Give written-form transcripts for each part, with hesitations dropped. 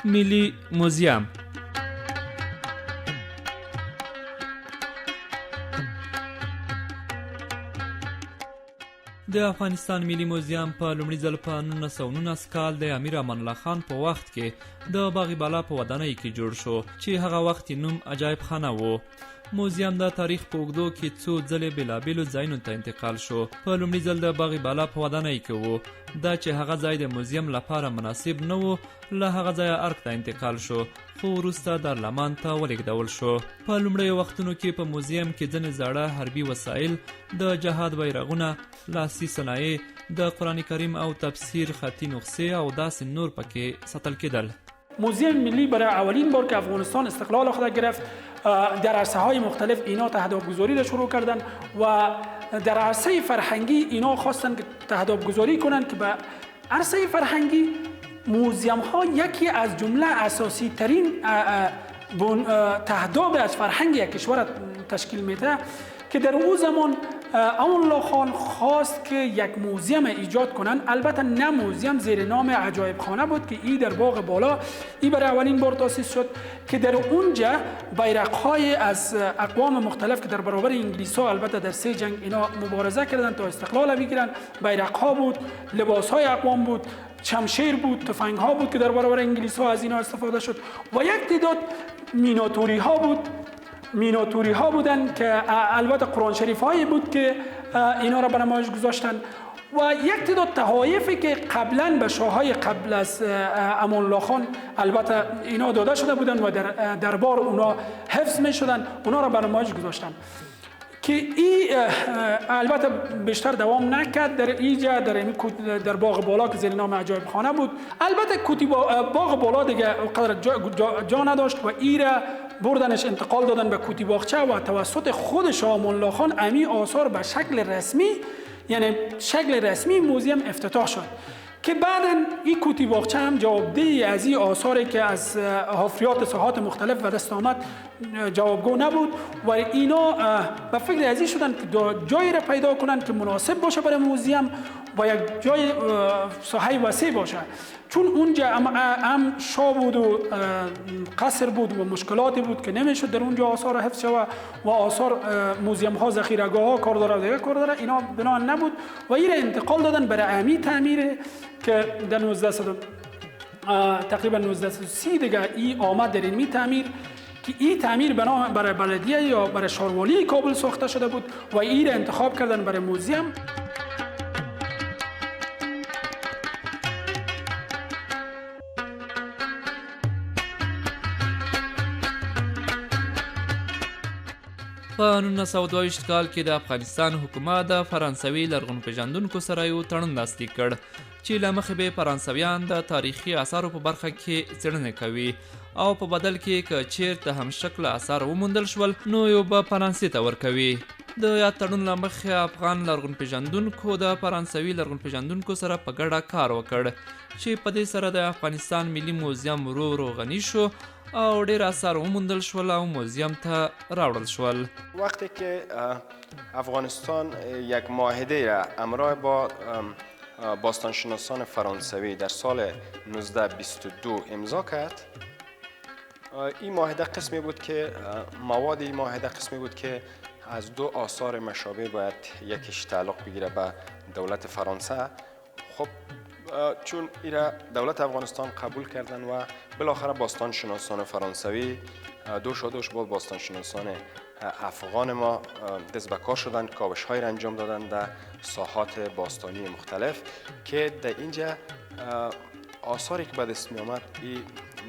ملي موزیم. د افغانستان ملي موزیم په لومړي ځل په 1919 کال د امیر امان الله خان په وخت کې د باغ بالا په ودانۍ کې جوړ شو چې هغه وخت نوم عجایب خانه و. موزیم د تاریخ په اوږدو کې څو ځلې بېلابېلو ځایونو ته انتقال شو. په لومړي ځل د باغ بالا په ودانۍ کې و. دا چې هغه ځای د موزیم لپاره مناسب نه و، له هغه ځایه ارګ ته انتقال شو، خو وروسته دارالمان ته ولېږدول شو. په لومړیو وختونو کې په موزیم کې ځینې زاړه حربي وسایل، د جهاد بیرغونه، لاسي صنایع، د قرآن کریم او تفسیر خطی نسخې او داسې نور پکې ساتل کېدل. موزیم ملی برای اولین بار که افغانستان استقلال خود گرفت در عرصه های مختلف اینا تهداب گذاری را شروع کردن و در عرصه فرهنگی اینا خواستن که تهداب گذاری کنن که به عرصه فرهنگی موزیم ها یکی از جمله اساسی ترین تهداب از فرهنگ یک کشور تشکیل میده که در اون زمان امان الله خان خواست که یک موزیم ایجاد کنن. البته نه موزیم زیر نام عجایب خانه بود که ای در باغ بالا ای برای اولین بار تاسیس شد که در اونجا بیرق‌های از اقوام مختلف که در برابر انگلیس‌ها البته در 3 جنگ اینا مبارزه کردن تا استقلال بگیرن، بیرق‌ها بود، لباس‌های اقوام بود، شمشیر بود، تفنگ‌ها بود که در برابر انگلیس‌ها از اینا استفاده شد و یک تعداد میناتوری ها بودن که البته قرآن شریف هایی بود که اینا را به نمایش گذاشتن و یک تعداد تحایفی که قبلا به شاههای قبل از امان الله خان البته اینا داده شده بودن و در دربار اونا حفظ می شدن، اونا را به نمایش گذاشتن که این البته بیشتر دوام نکرد. در اینجا در باغ بالا که زیر نام عجایب خانه بود، البته باغ بالا دیگه قدر جا نداشت و این را بردنش انتقال دادن به کوتی باغچه و توسط خود شاه امان الله خان امی آثار به شکل رسمی، یعنی شکل رسمی موزیم افتتاح شد که بعداً این کوتی باغچه هم جوابدهی از این آثاری که از حفریات ساحات مختلف و دست آمد جوابگو نبود و اینا به فکر ازی شدن که جایی را پیدا کنند که مناسب باشه برای موزیم و یک جای ساحه وسیع باشه، چون اونجا هم شاه بود و قصر بود و مشکلاتی بود که نمیشد در اونجا آثار حفظ شود و آثار موزیم ها ذخیره‌گاه ها کار داره و دیگه کار داره، اینا بنا نبود و این را انتقال دادن برای امی تعمیر که در تقریبا 1930 دیگه این آمد در این تعمیر که این تعمیر بنا برای بلدیه یا برای شاروالی کابل ساخته شده بود و این را انتخاب کردن برای موزیم. په 1922 کال کې د افغانستان حکومت د فرانسوي لرغونپېژندونکو سره یو تړون لاسلیک کړ چې له مخې به فرانسویان د تاریخي اثارو په برخه کې څېړنې کوي او په بدل کې که چیرته هم شکله اثار وموندل شول نو یو به فرانسې ته ورکوي. د یاد تړون له مخې افغان لرغونپېژندونکو د فرانسوي لرغونپېژندونکو سره په ګډه کار وکړ چې په دې سره د افغانستان ملي موزیم ورو ورو غني شو او ډیر اثار وموندل شول او موزیم ته راوړل شول. وقتی که افغانستان یک معاهده را همراه با باستانشناسان فرانسوی در سال 1922 امضا کرد، این معاهده قسمی بود که مواد این معاهده قسمی بود که از 2 آثار مشابه باید یکیش تعلق بگیره به دولت فرانسه. خب چون ایرا دولت افغانستان قبول کردن و بالاخره باستانشناسان فرانسوی دوش با باستانشناسان افغان ما دست به کار شدن، کاوش‌هایی را انجام دادن در ساحات باستانی مختلف که در اینجا آثاری که به دست می آمد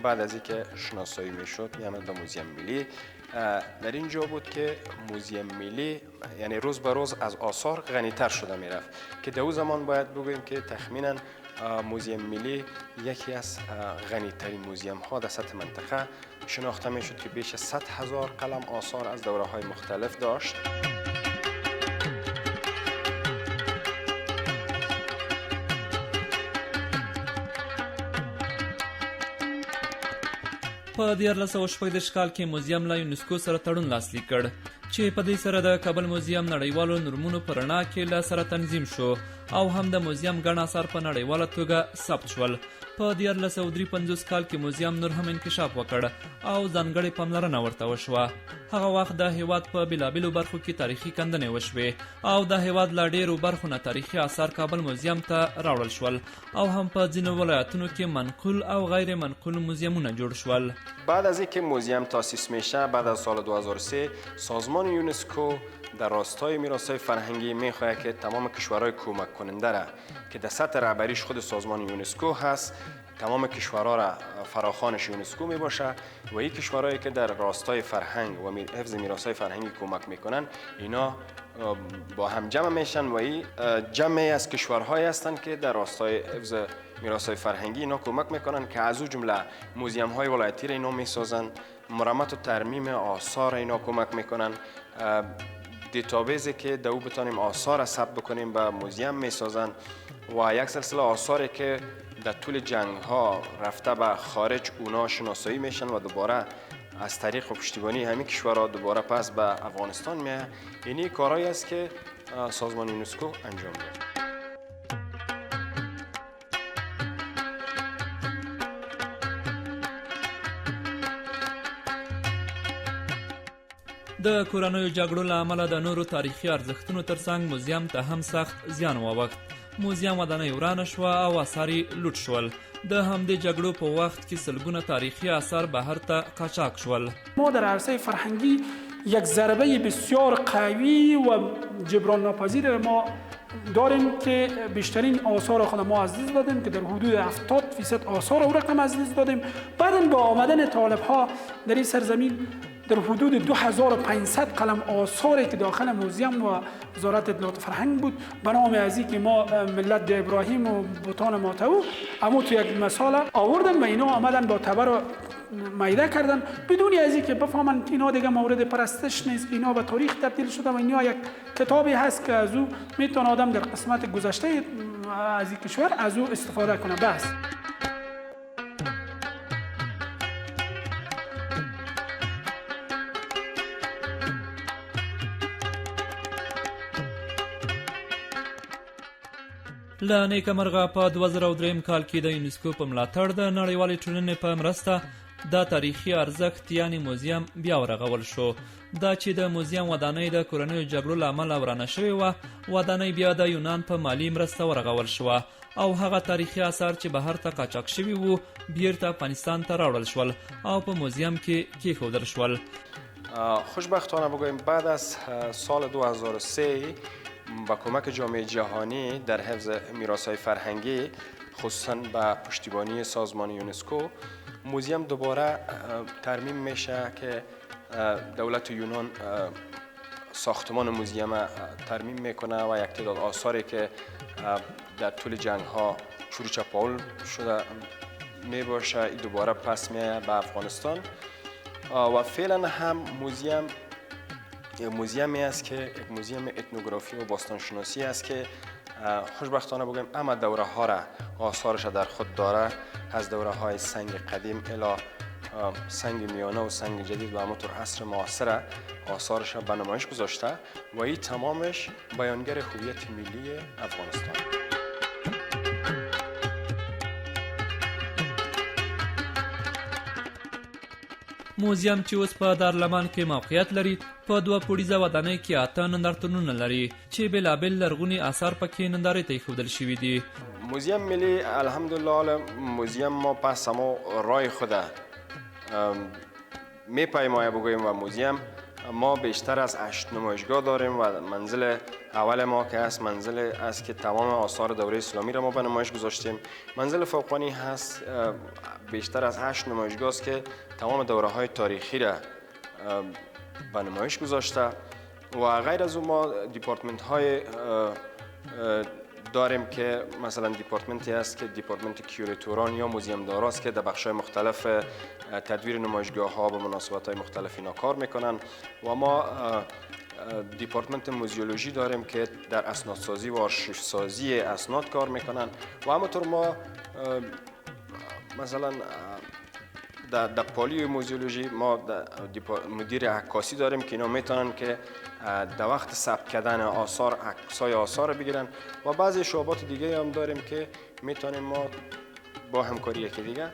بعد از اینکه شناسایی می شد می آمد به موزیم ملی. در اینجا بود که موزیم ملی یعنی روز به روز از آثار غنی‌تر شده می رفت که در اون زمان باید بگوییم که تخمیناً موزیم ملی یکی از غنی‌ترین موزیم ها در سطح منطقه شناخته می شد که بیش از 100,000 قلم آثار از دوره های مختلف داشت. په 1916 کال کې موزیم له یونسکو سره تړون لاسلیک کړ چې په دې سره د کابل موزیم نړیوالو نورمونو په رڼا کې له سره تنظیم شو او هم د موزیم ګڼ اثار په نړیواله توګه ثبت شول. په 1953 کال کې موزیم نور هم انکشاف وکړ او ځانګړې پاملرنه ورته وشوه. هغه وخت د هیواد په بېلابېلو برخو کې تاریخي کندنې وشوې او د هیواد له ډېرو برخو نه تاریخي آثار کابل موزیم ته راوړل شول او هم په ځینو ولایتونو کې منقول او غیر منقول موزیمونه جوړ شول. بعد از اینکه موزیم تأسیس میشه، بعد از سال 2003 سازمان یونسکو در راستای میراث‌های فرهنگی میخواهد که تمام کشورهای کمک کننده را که در سطح رهبریش خود سازمان یونسکو هست، تمام کشورها را فراخوانش یونسکو می باشه و این کشورهایی که در راستای فرهنگ و حفظ میراث‌های فرهنگی کمک میکنن اینا با هم جمع میشن و این جمعی از کشورهایی هستند که در راستای حفظ میراث‌های فرهنگی اینا کمک میکنن که از اون جمله موزیم‌های ولایتی را اینا میسازن، مرمت و ترمیم آثار اینا کمک میکنن، دیتابیزی که دو بتانیم آثار را ثبت بکنیم به موزیم میسازن و یک سلسله آثاری که در طول جنگ ها رفته به خارج اونا شناسایی میشن و دوباره از طریق و پشتیبانی همین کشورها دوباره پس به افغانستان میه. اینی کارهایی است که سازمان یونسکو انجام میده. د کورنیو جګړو له امله د نورو تاریخي ارزښتونو ترڅنګ موزیم ته هم سخت زیان واوښت. موزیم ودانۍ ورانه شوه او آثار یې لوټ شول. د همدې جګړو په وخت کې سلګونه تاریخي آثار بهر ته قاچاق شول. ما در عرصه فرهنگی یک ضربه بسیار قوی و جبران ناپذیر ما داریم که بیشترین آثار خود ما از دست دادیم که در حدود 70% آثار او رقم از دست دادیم. بعداً با آمدن طالب ها در این سرزمین در حدود 2500 قلم آثاری که داخل موزیم و وزارت اطلاعات فرهنگ بود به نام ازی که ما ملت ابراهیم و بوتان ماتو اما تو یک مثال آوردن و اینا آمدن با تبر و میده کردن بدون ازی که بفهمن اینا دیگه مورد پرستش نیست، اینا به تاریخ تبدیل شده و اینا یک کتابی هست که از او میتونه آدم در قسمت گذشته از این کشور از او استفاده کنه. بس له نیکمرغه په 2003 کال کې د یونسکو په ملاتړ د نړیوالې ټولنې په مرسته دا تاریخي ارزښت یعنی موزیم بیا ورغول شو. دا چې د موزیم ودانۍ د کورنیو جګړو له امله ورانه شوې وه، ودانۍ بیا د یونان په مالي مرسته ورغول شوه او هغه تاریخي آثار چې بهر ته قاچاق شوي وو بیرته افغانستان ته راوړل شول او په موزیم کې کېښودل شول. خوشبختانه بگوییم بعد از سال 2003 با کمک جامعه جهانی در حفظ میراث‌های فرهنگی خصوصاً با پشتیبانی سازمان یونسکو موزیم دوباره ترمیم میشه که دولت یونان ساختمان موزیم ترمیم میکنه و یک تعداد آثاری که در طول جنگ ها چوری چپاول شده میباشه دوباره پس میه به افغانستان و فعلا هم موزیمی است که یک موزیم اتنوگرافی و باستانشناسی است که خوشبختانه بگویم اما دوره ها را آثارش در خود داره، از دوره های سنگ قدیم الی سنگ میانه و سنگ جدید و همونطور عصر معاصر آثارش را به نمایش گذاشته و این تمامش بیانگر هویت ملی افغانستان. موزیم چې اوس په دارالمان کې موقعیت لري په 2 پوړیزه ودانۍ کې 8 نندارتونونه لري چې بېلابېل لرغوني آثار پکې نندارې ته ایښودل شوي دي. موزیم ملی الحمدلله موزیم ما پس همو رای خود میپیمایه بگوییم و موزیم ما بیشتر از 8 نمایشگاه داریم و منزل اول ما که هست منزل است که تمام آثار دوره اسلامی را ما به نمایش گذاشتیم. منزل فوقانی هست بیشتر از 8 نمایشگاه است که تمام دوره های تاریخی را به نمایش گذاشته و غیر از اون ما دیپارتمنت های داریم که مثلا دیپارتمنتی است که دیپارتمنت کیوریتوران یا موزیم داراست که در بخش‌های مختلف تدویر نمایشگاه ها به مناسبت‌های مختلف اینا کار میکنن و ما دیپارتمنت موزیولوژی داریم که در اسنادسازی و آرشیو سازی اسناد کار میکنن و همونطور ما مثلا در پالی موزیولوژی ما مدیر عکاسی داریم که اینا میتونن که در وقت ثبت کردن آثار عکسای آثار بگیرن و بعضی شعبات دیگه هم داریم که میتونیم ما با همکاری یکی دیگه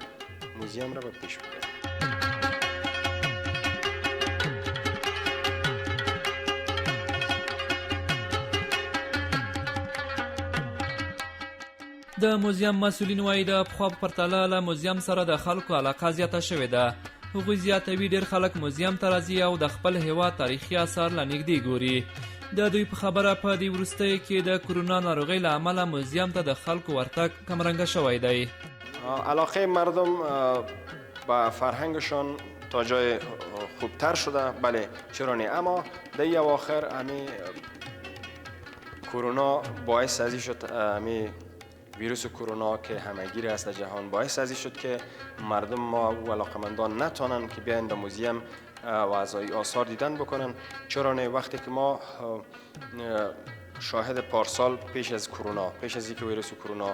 موزیم را به پیش ببریم. د موزیم مسؤلین وایي د پخوا په پرتله له موزیم سره د خلکو علاقه زیاته شوې ده. هغوی زیاتوي ډېر خلک موزیم ته راځي او د خپل هیواد تاریخي آثار له نږدې ګوري. د دوی په خبره په دې وروستیو کې د کرونا ناروغۍ له امله موزیم ته د خلکو ورتګ کمرنګه شوی دی. علاقه مردم به فرهنگشان تا جای خوبتر شده، بله چرا نه، اما در این اواخر همین کرونا باعث ازی شد، همین ویروس کرونا که همهگیر است در جهان باعث ازی شد که مردم ما و علاقمندان نتونن که بیاین در موزیم و از آثار دیدن بکنن. چرا نه، وقتی که ما شاهد پارسال پیش از کرونا، پیش از اینکه ویروس کرونا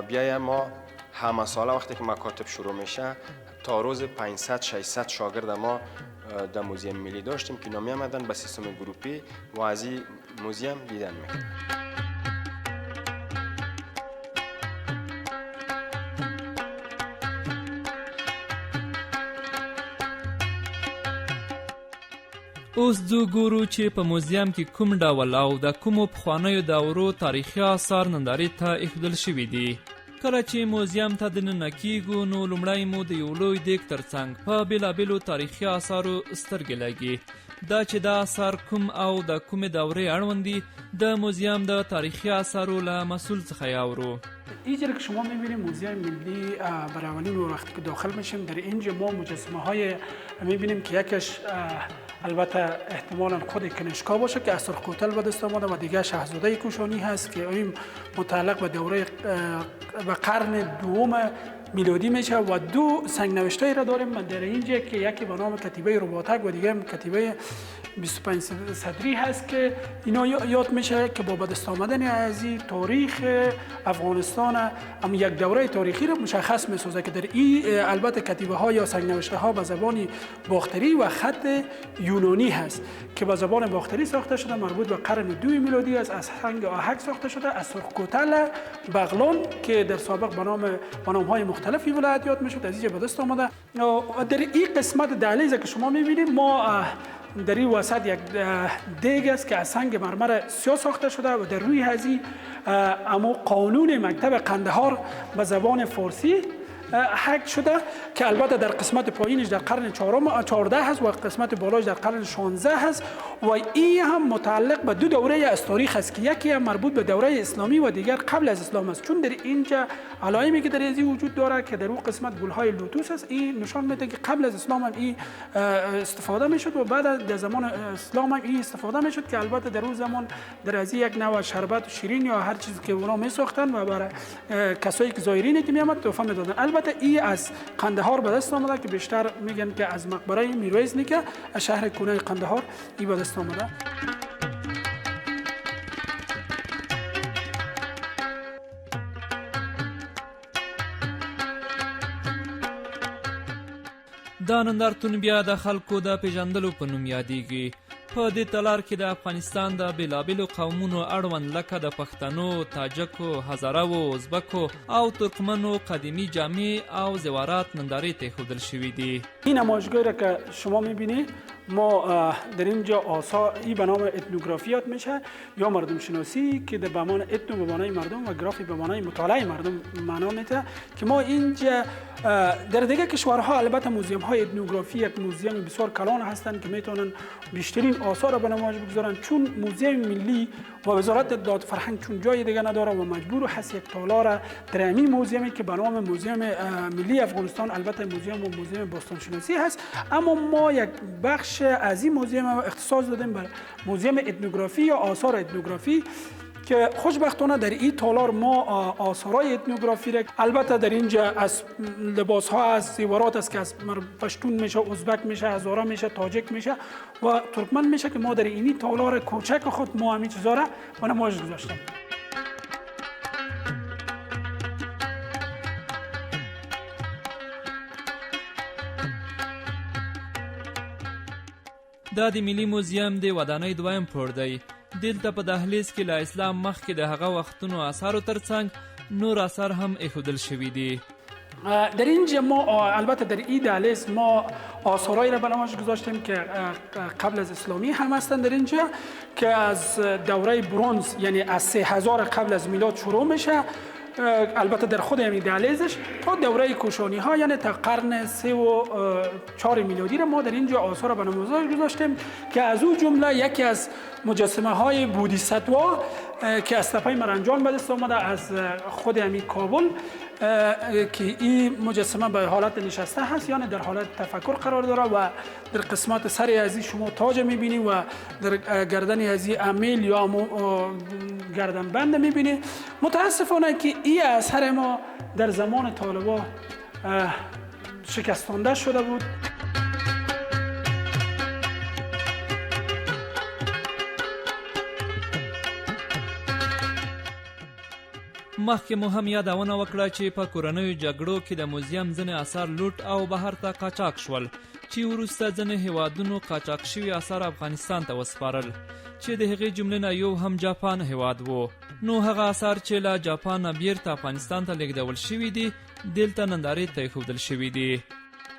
بیایم، ما همه ساله وقتی که مکاتب شروع میشه تا روز 500-600 شاگرد ما در موزیم ملی داشتیم که اینا می آمدن به سیستم گروپی و از این موزیم دیدن میکردن. اوس ځو ګورو چې په موزیم کې کوم ډول او د کومو پخوانیو دورو تاریخي آثار نندارې ته ایښودل شوي دي. کله چې موزیم ته دننه کیږو نو لومړی مو د یو لوی دیګ ترڅنګ په بېلابېلو تاریخي آثارو سترګې لګي. دا چې دا آثار کوم او د کومې دورې اړوند دي د موزیم د تاریخی آثارو له مسئول څخه یاورو. اینجا که شما میبینید موزیم ملی برای اولین وقتی که داخل میشیم در اینجا ما مجسمه های میبینیم که یکش البته احتمالاً خود کنشکا باشه که اثر کوتل به دست آمده و دیگه شاهزاده کوشانی هست که این متعلق به دوره و قرن دوم میلادی میشه و دو سنگ نوشته را داریم در اینجا که یکی به نام کتیبه رباطک و دیگه کتیبه 25 صدری هست که اینا یاد میشه که با دست آمدن از تاریخ افغانستان هم یک دوره تاریخی را مشخص میسازه که در این البته کتیبه ها یا سنگ نوشته ها به زبان باختری و خط یونانی هست که به زبان باختری ساخته شده، مربوط به قرن 2 میلادی است، از سنگ آهک ساخته شده، از سرخکوتل بغلان که در سابق به نام های مختلفی ولایت یاد میشد از اینجا به دست آمده. در این قسمت دهلیز که شما میبینید ما در این وسط یک دیگ است که از سنگ مرمر سیاه ساخته شده و در روی هزی اما قانون مکتب قندهار به زبان فارسی حک شده که البته در قسمت پایینش در قرن 14 هست و قسمت بالاش در قرن 16 هست و این هم متعلق به دو دوره از تاریخ است که یکی هم مربوط به دوره اسلامی و دیگر قبل از اسلام است. چون در اینجا علائمی که در این وجود داره که در اون قسمت گلهای لوتوس است، این نشان میده که قبل از اسلام هم این استفاده میشد و بعد در زمان اسلام هم این استفاده میشد که البته در اون زمان در از یک نوع شربت و شیرین یا هر چیزی که اونا میساختن و برای کسایی که زایرینی که میامد تحفه میدادن. البته این از قندهار به دست آمده که بیشتر میگن که از مقبره میرویز نیکه از شهر کنه قندهار این به دست آمده. دا نندارتون بیا د خلکو د پیژندلو په نوم یادیږي. په دې تالار کې د افغانستان د بېلابېلو قومونو اړوند لکه د پښتنو، تاجکو، هزارهو، ازبکو او ترکمنو قدیمی جامې او زیورات نندارې ته ایښودل شوي دي. این نمایشگاهی را که شما میبینید ما در اینجا آثار ای به نام اتنوگرافی یاد میشه یا مردم شناسی که به معنای اتنو به معنای مردم و گرافی به معنای مطالعه مردم معنا میده که ما اینجا در دیگه کشورها البته موزیم های اتنوگرافی یک موزیم بسیار کلان هستند که میتونن بیشترین آثار را به نمایش بگذارن. چون موزیم ملی و وزارت داد فرهنگ چون جای دیگه نداره و مجبور هست یک تالار در همین موزیمی که به نام موزیم ملی افغانستان، البته موزیم باستان شناسی هست، اما ما یک بخش از این موزیم اختصاص دادیم به موزیم اتنوگرافی یا آثار اتنوگرافی که خوشبختانه در این تالار ما آثارهای اتنوگرافی را البته در اینجا از لباس ها از زیورات است که از پشتون میشه، ازبک میشه، هزاره میشه، تاجک میشه و ترکمن میشه که ما در این تالار کوچک خود ما همین چیزا را به نمایش گذاشتیم. دا د ملي موزیم د ودانۍ دویم پوړ دی. دلته په دهلیز کې له اسلام مخکې د هغه وختونو آثارو ترڅنګ نور آثار هم ایښودل شوي دي. در اینجا ما البته در این دهلیز ما آثارایی را به نمایش گذاشتیم که قبل از اسلامی هم هستند در اینجا که از دوره برنز یعنی از 3000 قبل از میلاد شروع میشه، البته در خود همین دهلیزش تا دوره کوشانی ها یعنی تا قرن 3 و 4 میلادی را ما در اینجا آثار به نمایش گذاشتیم که از او جمله یکی از مجسمه های بودیساتوا که از تپه مرنجان به دست آمده از خود همین کابل که این مجسمه به حالت نشسته هست یعنی در حالت تفکر قرار داره و در قسمت سری ازی شما تاج میبینی و در گردن ازی امیل یا گردن بند میبینی. متاسفانه که این اثر ما در زمان طالبا شکستانده شده بود. مخکې مو هم یادونه وکړه چې په کورنیو جګړو کې د موزیم ځینې اثار لوټ او بهر ته قاچاق شول چې وروسته ځینې هیوادونو قاچاق شوي اثار افغانستان ته وسپارل چې د هغې جملې نه یو هم جاپان هیواد و. نو هغه اثار چې له جاپان نه بیرته افغانستان ته لیږدول شوي دي دلته نندارې ته ایښودل شوي دي.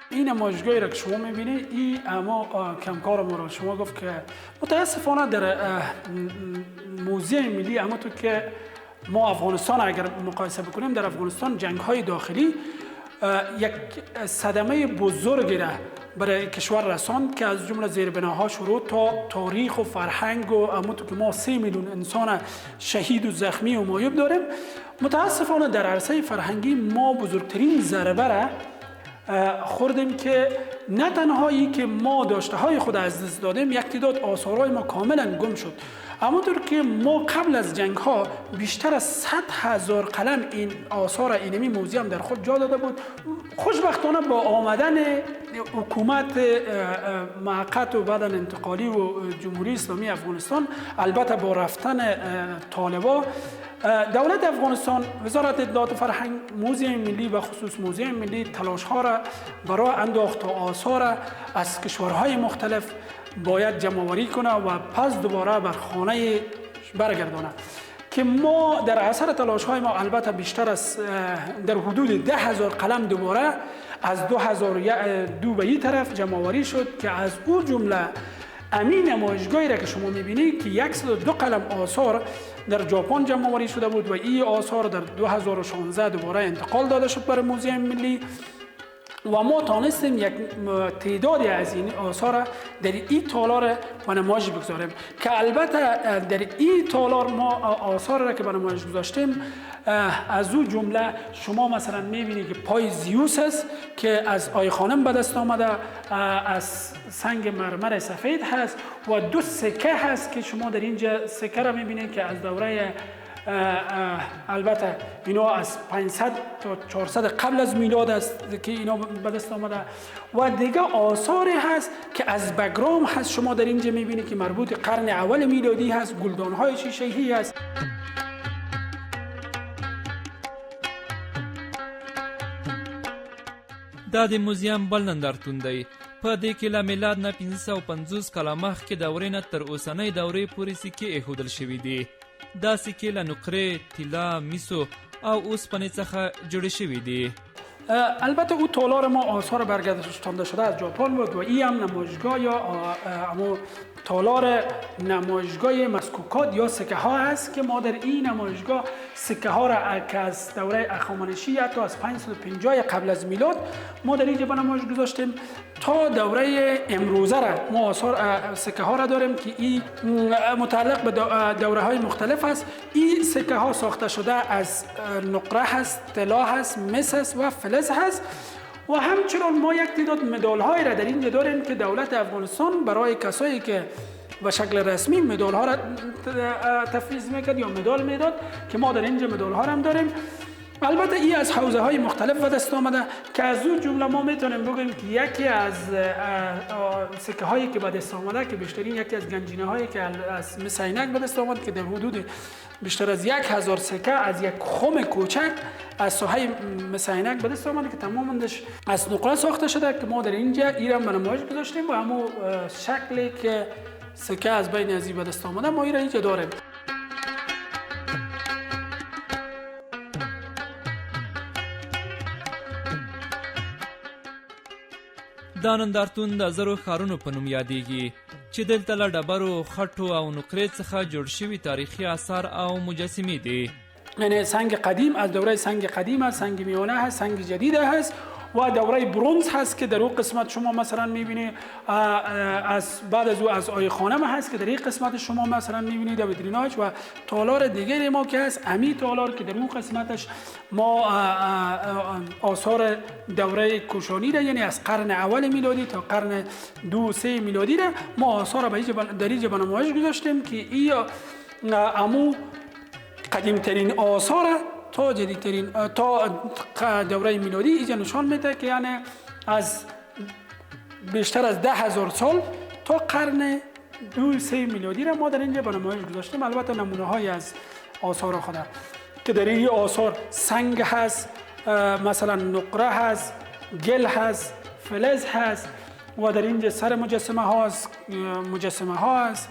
این نمایشگاهی را که شما میبینید این اما کمکار ما را شما گفت که متاسفانه در موزیم ملی اما تو که ما افغانستان اگر مقایسه بکنیم در افغانستان جنگ های داخلی یک صدمه بزرگی را برای کشور رساند که از جمله زیربناها شروع تا تاریخ و فرهنگ و همونطور که ما 3 میلیون انسان شهید و زخمی و معیوب داریم. متاسفانه در عرصه فرهنگی ما بزرگترین ضربه را خوردیم که نه تنهایی که ما داشته های خود از دست دادیم، یک تعداد آثارهای ما کاملا گم شد. همونطور که ما قبل از جنگ ها بیشتر از 100,000 قلم این آثار اینمی موزیم در خود جا داده بود. خوشبختانه با آمدن حکومت موقت و بعد انتقالی و جمهوری اسلامی افغانستان، البته با رفتن طالبا، دولت افغانستان، وزارت اطلاعات و فرهنگ، موزیم ملی و خصوص موزیم ملی تلاش ها را برای انداخت تا آثار از کشورهای مختلف باید جمع‌آوری کنه و پس دوباره بر خانه برگردانه که ما در اثر تلاش های ما البته بیشتر از در حدود 10,000 قلم دوباره از 2002 به این طرف جمع‌آوری شد که از او جمله امین نمایشگاهی را که شما می‌بینید که 102 قلم آثار در ژاپن جمع‌آوری شده بود و این آثار در 2016 دوباره انتقال داده شد برای موزیم ملی و ما تانستیم یک تعدادی از این آثار در این تالار به نمایش بگذاریم که البته در این تالار ما آثار را که به نمایش گذاشتیم از او جمله شما مثلا میبینید که پای زیوس است که از آی خانم به دست آمده، از سنگ مرمر سفید هست و 2 سکه هست که شما در اینجا سکه را میبینید که از دوره البته اینا از 500 تا 400 قبل از میلاد است که اینا به دست آمده و دیگه آثاری هست که از بگرام هست. شما در اینجا میبینید که مربوط قرن اول میلادی هست، گلدانهای شیشه‌ای هست. دا د موزیم بل نندارتون دی. په دې کې له میلاد نه 550 کاله مخکې دورې نه تر اوسنۍ دورې پورې سکې ایښودل شوي دي. دا سکې له نقرې، طلا، میسو او اوسپنې څخه جوړې شوي دي. البته او تالار ما آثار برگردانده شده از ژاپن بود و این هم نمایشگاه یا تالار نمایشگاه مسکوکات یا سکه ها است که ما در این نمایشگاه سکه ها را که از دوره هخامنشی حتی از 550 قبل از میلاد ما در اینجا به نمایش گذاشتیم تا دوره امروزه را ما آثار سکه ها را داریم که این متعلق به دوره های مختلف است. این سکه ها ساخته شده از نقره هست، طلا هست، مس هست و فلز هست و همچنین ما یک تعداد مدال های را در اینجا داریم که دولت افغانستان برای کسایی که به شکل رسمی مدال ها را تفویض میکرد یا مدال میداد که ما در اینجا مدال ها هم داریم. البته این از حوزه های مختلف به دست آمده که از اون جمله ما میتونیم بگیم که یکی از سکه هایی که به دست آمده که بیشترین یکی از گنجینه هایی که از مس عینک به دست آمد که در حدود بیشتر از 1000 سکه از یک خم کوچک از ساحه مس عینک به دست آمده که تمامش از نقره ساخته شده که ما در اینجا ایران به نمایش گذاشتیم و همون شکلی که سکه از بین ازی به دست آمده ما ایران اینجا داریم. دا نندارتون د زرو ښارونو په نوم یادیږي چې دلته له ډبرو، خټو او نقرې څخه جوړ شوي تاریخي آثار او مجسمې دي. یعنی سنگ قدیم از دوره سنگ قدیم هست، سنگ میانه هست، سنگ جدید هست و دوره برنز هست که در اون قسمت شما مثلا میبینید از بعد از او از آیخانه هست که در این قسمت شما مثلا میبینید ویتریناج و تالار دیگری ما که هست امی تالار که در اون قسمتش ما آثار دوره کوشانی را، یعنی از قرن اول میلادی تا قرن 2-3 میلادی را ما آثار در اینجا به نمایش گذاشتیم که این امو قدیمترین آثار تا جدیدترین تا دوره میلادی اینجا نشان میده که یعنی از بیشتر از 10,000 سال تا قرن 2-3 میلادی را ما در اینجا به نمایش گذاشتیم. البته نمونه های از آثار خود که در این آثار سنگ هست، مثلا نقره هست، گل هست، فلز هست و در اینجا سر مجسمه ها هست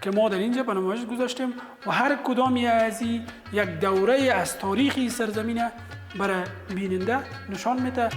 که ما در اینجا به نمایش گذاشتیم و هر کدامی از این یک دوره از تاریخی سرزمین برای بیننده نشان میده.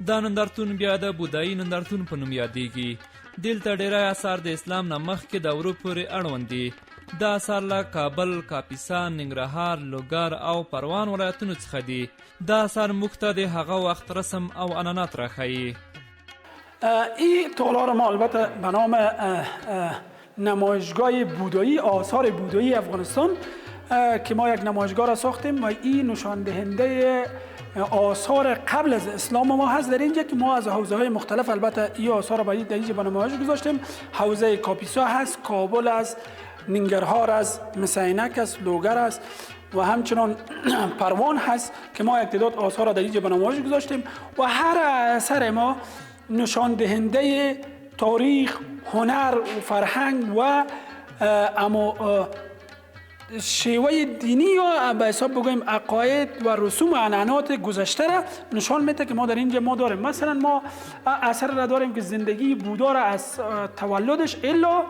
دا نندارتون بیا د بودایي نندارتون په نوم یادیږي. دلته ډیری آثار د اسلام نه مخکې دورو پورې اړوند دي. دا آثار له کابل، کاپیسا، ننګرهار، لوګر او پروان ولایتونو څخه دي. دا آثار موږ ته د هغه وخت رسم او عنعنات راښیي. این تالار ما البته به نام نمایشگاه بودایی، آثار بودایی افغانستان که ما یک نمایشگاه را ساختیم و این نشان دهنده آثار قبل از اسلام ما هست در اینجا که ما از حوزه های مختلف البته این آثار را در اینجا به نمایش گذاشتیم. حوزه کاپیسا هست، کابل است، ننگرهار است، مسینک است، لوگر است و همچنان پروان هست که ما یک تعداد آثار را در اینجا به نمایش گذاشتیم و هر اثر ما نشان دهنده تاریخ، هنر و فرهنگ و اما شیوه دینی یا به حساب بگوییم عقاید و رسوم و عنعنات گذشته را نشان میده که ما در اینجا ما داریم. مثلا ما اثر را داریم که زندگی بودا را از تولدش الا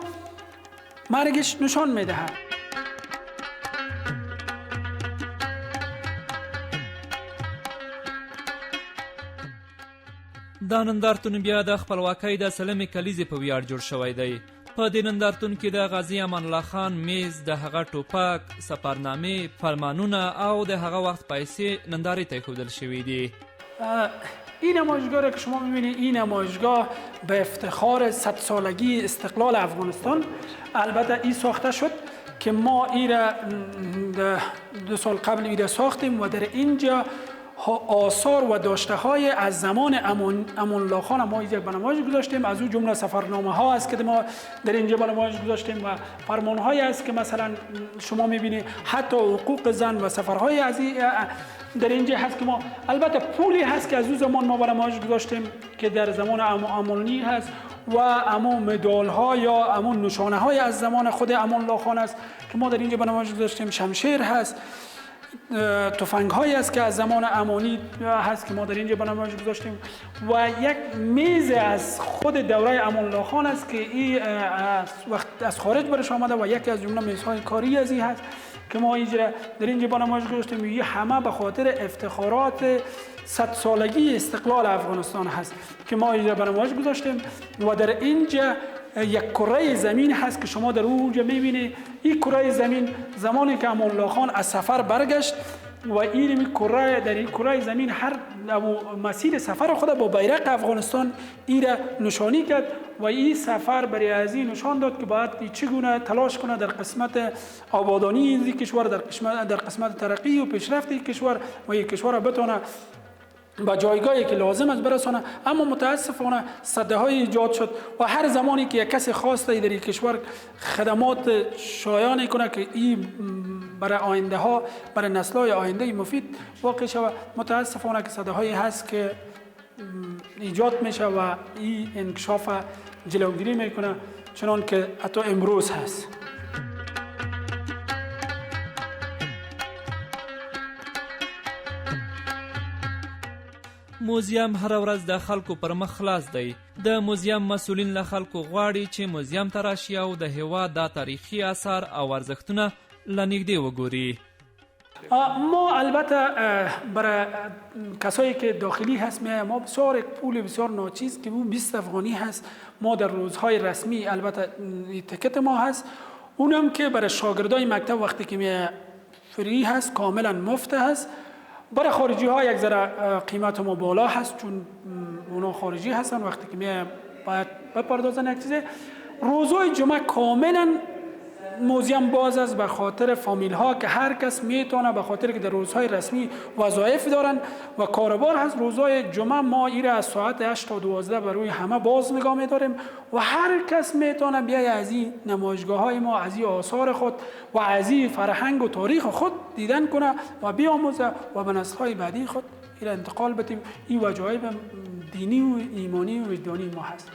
مرگش نشان میدهد. دا نندارتون بیا د خپلواکۍ د سلمې کلیزې په ویاړ جوړ شوی دی. په دې نندارتون کې د غازي امان الله خان میز، د هغه ټوپک، سفرنامې، فرمانونه او د هغه وخت پیسې نندارې ته ایښودل شوي دي. این نمایشگاه را که شما میبینید این نمایشگاه به افتخار 100 سالگی استقلال افغانستان البته این ساخته شد که ما این را 2 سال قبل این را ساختیم و در اینجا آثار و داشته های از زمان امان الله خان ما اینجا به نمایش گذاشتیم. از او جمله سفرنامه ها است که ما در اینجا به نمایش گذاشتیم و فرمان های است که مثلا شما میبینید حتی حقوق زن و سفرهای از در اینجا هست که ما البته پولی هست که از اون زمان ما به نمایش گذاشتیم که در زمان امانی هست و اما مدال ها یا اما نشانه های از زمان خود امان الله خان است که ما در اینجا به نمایش گذاشتیم. شمشیر هست، تفنگ هایی است که از زمان امانی هست که ما در اینجا به نمایش گذاشتیم و یک میز از خود دوره امان الله خان است که این از خارج برش آمده و یکی از جمله میزهای کاری از این هست که ما اینجا در اینجا به نمایش گذاشتیم. این همه به خاطر افتخارات 100 سالگی استقلال افغانستان هست که ما اینجا به نمایش گذاشتیم و در اینجا یک کره زمین هست که شما در اونجا میبینید. این کره زمین زمانی که امان الله خان از سفر برگشت و این کره در این کره زمین هر مسیر سفر خود با بیرق افغانستان این را نشانی کرد و این سفر برای از این نشان داد که باید چگونه تلاش کنه در قسمت آبادانی این کشور، در قسمت ترقی و پیشرفت این کشور و این کشور را بتونه با جایگاهی که لازم است برسانه. اما متاسفانه سده های ایجاد شد و هر زمانی که یک کسی خواسته در این کشور خدمات شایان کنه که این برای آینده ها، برای نسل های آینده مفید واقع شود، متاسفانه که سده هایی هست که ایجاد میشه و این انکشاف جلوگیری میکنه چنان که حتی امروز هست. موزیم هر ورځ د خلکو پر مخ خلاص دی. د موزیم مسولین له خلکو غواړي چې موزیم ته راشي او د هیواد د تاریخي آثار او ارزښتونه له نږدې وګوري. ما البته برای کسایی که داخلی هست ما بسیار یک پول بسیار ناچیز که اون 20 افغانی هست ما در روزهای رسمی البته تکت ما هست، اونم که برای شاگردای مکتب وقتی که می فری هست کاملا مفت هست. برای خارجی ها یک ذره قیمت ما بالا هست چون اونا خارجی هستن، وقتی که می باید بپردازن یک چیزه. روزهای جمعه کاملا موزیم باز است به خاطر فامیل ها که هر کس میتونه، به خاطر که در روزهای رسمی وظایف دارن و کاروبار هست. روزهای جمعه ما ایره از ساعت 8 تا 12 برای همه باز نگاه میداریم و هر کس میتونه بیای از این نمایشگاه های ما، از این آثار خود و از این فرهنگ و تاریخ خود دیدن کنه و بیاموزه و به نسل های بعدی خود ایره انتقال بدیم. این وجایب دینی و ایمانی و وجدانی ما هست.